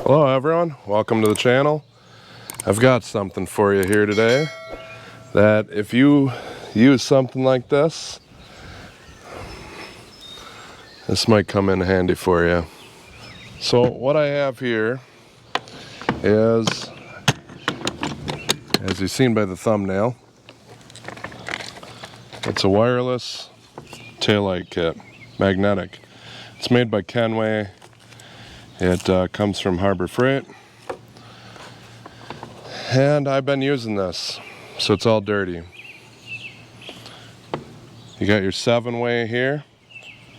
Hello everyone, welcome to the channel. I've got something for you here today that if you use something like this might come in handy for you. So what I have here is, as you've seen by the thumbnail, it's a wireless taillight kit, magnetic. It's made by Kenway. It comes from Harbor Freight, and I've been using this, so it's all dirty. You got your 7-way here,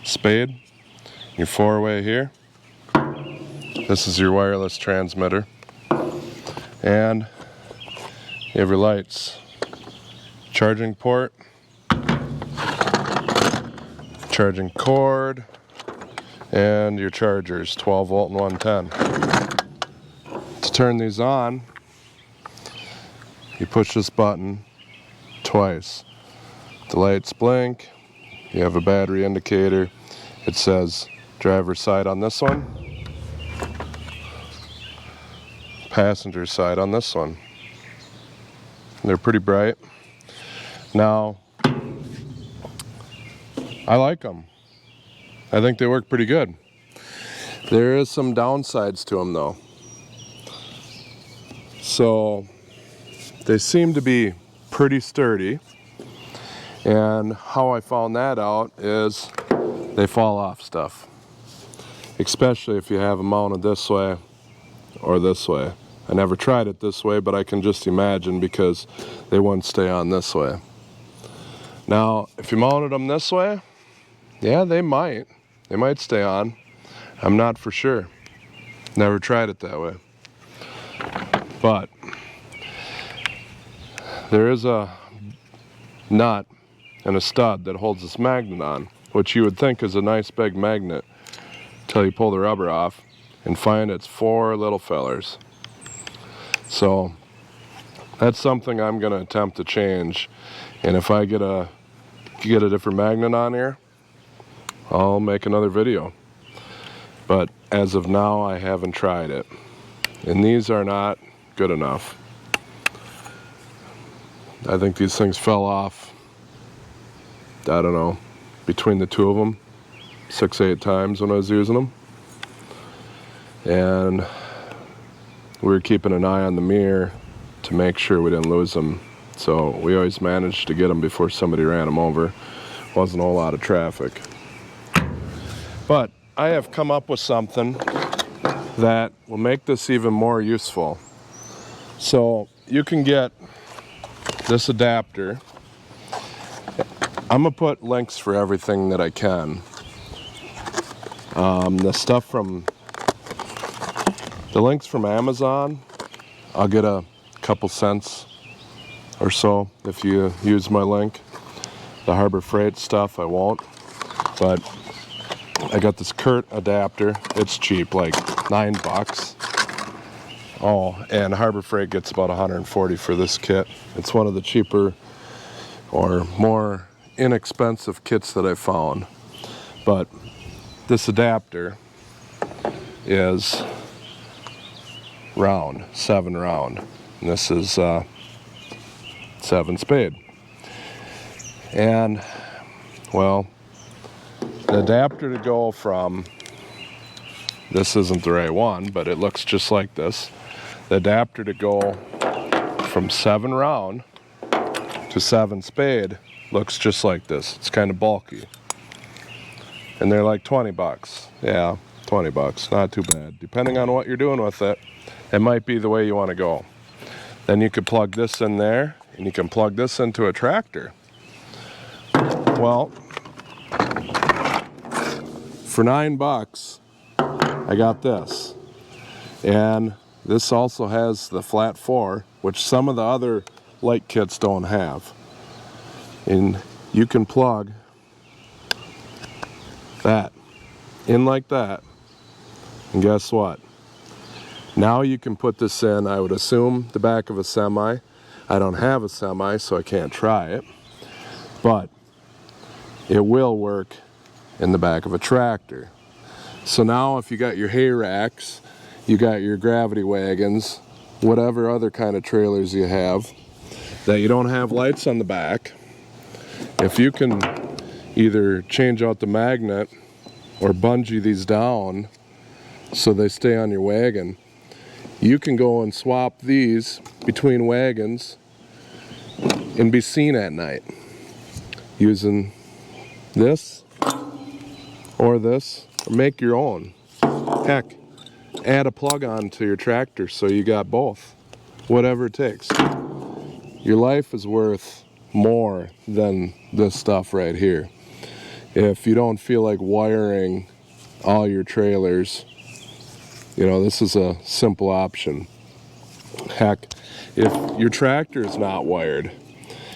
spade, your 4-way here. This is your wireless transmitter, and you have your lights, charging port, charging cord, and your chargers, 12 volt and 110. To turn these on, you push this button twice. The lights blink, you have a battery indicator. It says driver's side on this one, passenger side on this one. They're pretty bright. Now, I like them. I think they work pretty good. There is some downsides to them though. So they seem to be pretty sturdy, and how I found that out is they fall off stuff, especially if you have them mounted this way or this way. I never tried it this way, but I can just imagine because they wouldn't stay on this way. Now if you mounted them this way, yeah, they might stay on. I'm not for sure. Never tried it that way. But there is a nut and a stud that holds this magnet on, which you would think is a nice big magnet until you pull the rubber off and find it's 4 little fellers. So that's something I'm going to attempt to change, and if I get a different magnet on here, I'll make another video. But as of now, I haven't tried it, and these are not good enough. I think these things fell off, I don't know, between the two of them 6-8 times when I was using them, and we were keeping an eye on the mirror to make sure we didn't lose them, so we always managed to get them before somebody ran them over. Wasn't a whole lot of traffic. But I have come up with something that will make this even more useful. So you can get this adapter. I'm gonna put links for everything that I can. The links from Amazon, I'll get a couple cents or so if you use my link. The Harbor Freight stuff I won't, but I got this Kurt adapter. It's cheap, like $9. Oh, and Harbor Freight gets about 140 for this kit. It's one of the cheaper or more inexpensive kits that I found. But this adapter is round, 7 round. And this is 7 spade. And, well, the adapter to go from, this isn't the right one, but it looks just like this. The adapter to go from 7 round to 7 spade looks just like this. It's kind of bulky. And they're like $20. Yeah, $20, not too bad. Depending on what you're doing with it, it might be the way you want to go. Then you could plug this in there, and you can plug this into a tractor. Well, for $9, I got this. And this also has the flat 4, which some of the other light kits don't have. And you can plug that in like that. And guess what? Now you can put this in, I would assume, the back of a semi. I don't have a semi, so I can't try it. But it will work in the back of a tractor. So now if you got your hay racks you got your gravity wagons, whatever other kind of trailers you have, that you don't have lights on the back, if you can either change out the magnet or bungee these down so they stay on your wagon, you can go and swap these between wagons and be seen at night using this or this, or make your own. Heck, add a plug on to your tractor so you got both. Whatever it takes. Your life is worth more than this stuff right here. If you don't feel like wiring all your trailers, you know, this is a simple option. Heck, if your tractor is not wired,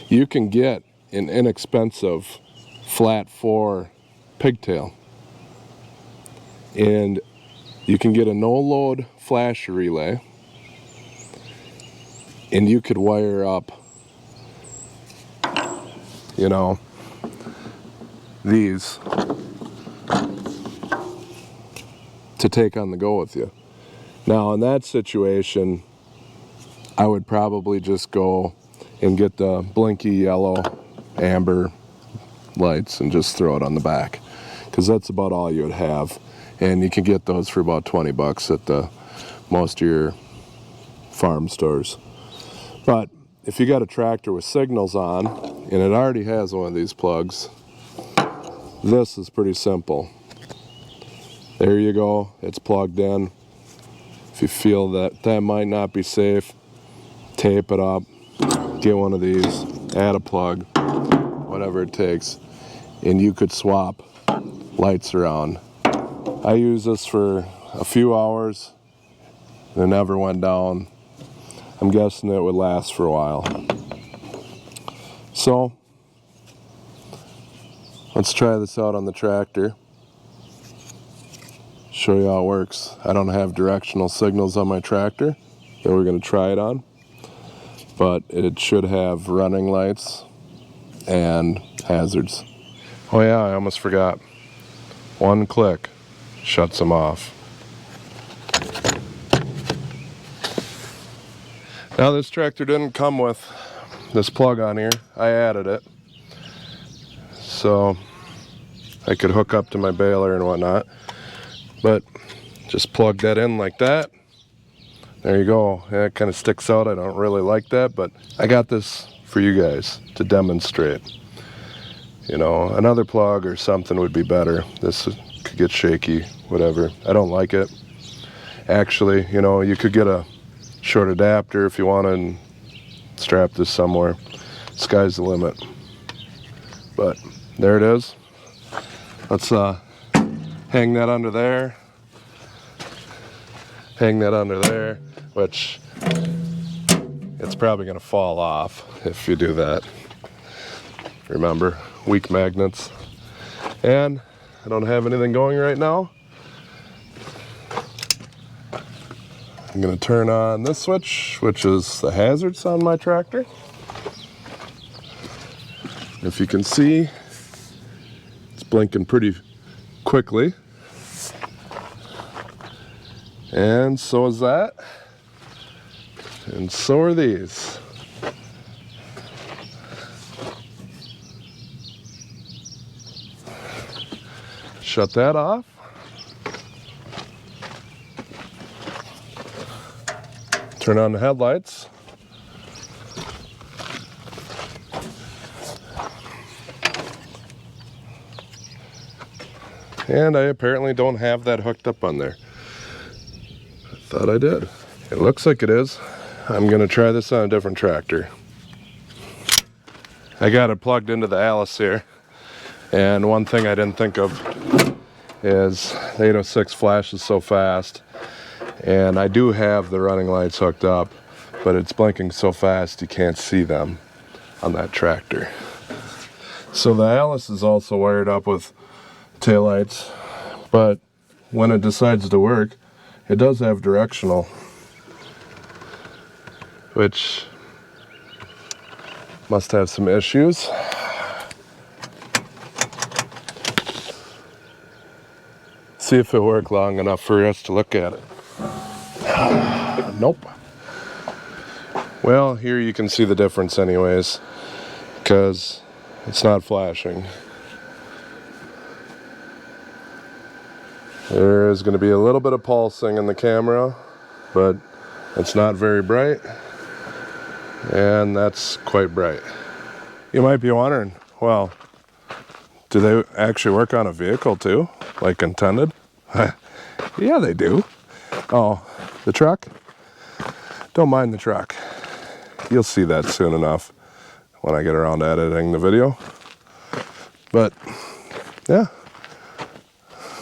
you can get an inexpensive flat 4 pigtail. And you can get a no-load flash relay, and you could wire up, you know, these to take on the go with you. Now, in that situation, I would probably just go and get the blinky yellow amber lights and just throw it on the back, because that's about all you would have. And you can get those for about 20 bucks at most of your farm stores. But if you got a tractor with signals on and it already has one of these plugs, this is pretty simple. There you go, it's plugged in. If you feel that that might not be safe, tape it up, get one of these, add a plug, whatever it takes, and you could swap lights around. I used this for a few hours and it never went down. I'm guessing it would last for a while. So let's try this out on the tractor. Show you how it works. I don't have directional signals on my tractor that we're going to try it on, but it should have running lights and hazards. Oh yeah, I almost forgot. One click shuts them off. Now this tractor didn't come with this plug on here. I added it so I could hook up to my baler and whatnot, but just plug that in like that. There you go. Yeah, it kind of sticks out. I don't really like that, but I got this for you guys to demonstrate. You know, another plug or something would be better. This could get shaky, whatever. I don't like it. Actually, you know, you could get a short adapter if you want and strap this somewhere. Sky's the limit. But there it is. Let's hang that under there. Hang that under there, which it's probably going to fall off if you do that. Remember, weak magnets. And I don't have anything going right now. I'm going to turn on this switch, which is the hazards on my tractor. If you can see, it's blinking pretty quickly. And so is that. And so are these. Shut that off. Turn on the headlights. And I apparently don't have that hooked up on there. I thought I did. It looks like it is. I'm gonna try this on a different tractor. I got it plugged into the Alice here. And one thing I didn't think of is the 806 flashes so fast. And I do have the running lights hooked up, but it's blinking so fast you can't see them on that tractor. So the Alice is also wired up with taillights, but when it decides to work, it does have directional, which must have some issues. See if it worked long enough for us to look at it. Nope. Well, here you can see the difference anyways, because it's not flashing. There is going to be a little bit of pulsing in the camera, but it's not very bright, and that's quite bright. You might be wondering, well, do they actually work on a vehicle too, like intended? Yeah, they do. Oh, the truck? Don't mind the truck. You'll see that soon enough when I get around to editing the video. But yeah,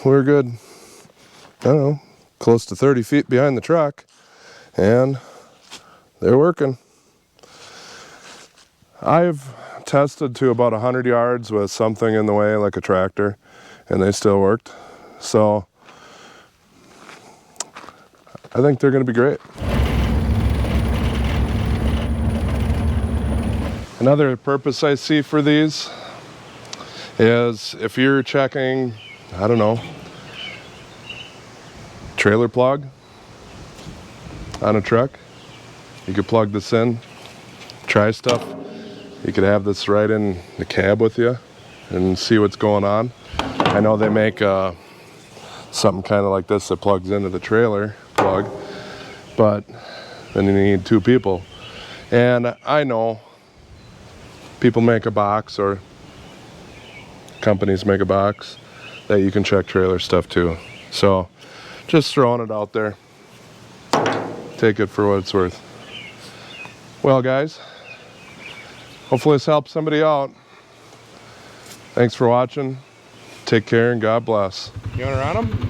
we're good. I don't know, close to 30 feet behind the truck, and they're working. I've tested to about 100 yards with something in the way, like a tractor, and they still worked. So I think they're going to be great. Another purpose I see for these is if you're checking, I don't know, trailer plug on a truck, you could plug this in, try stuff. You could have this right in the cab with you and see what's going on. I know they make something kind of like this that plugs into the trailer plug, but then you need two people. And I know people make a box, or companies make a box that you can check trailer stuff too. So just throwing it out there. Take it for what it's worth. Well, guys, hopefully this helps somebody out. Thanks for watching. Take care and God bless. You want to run them?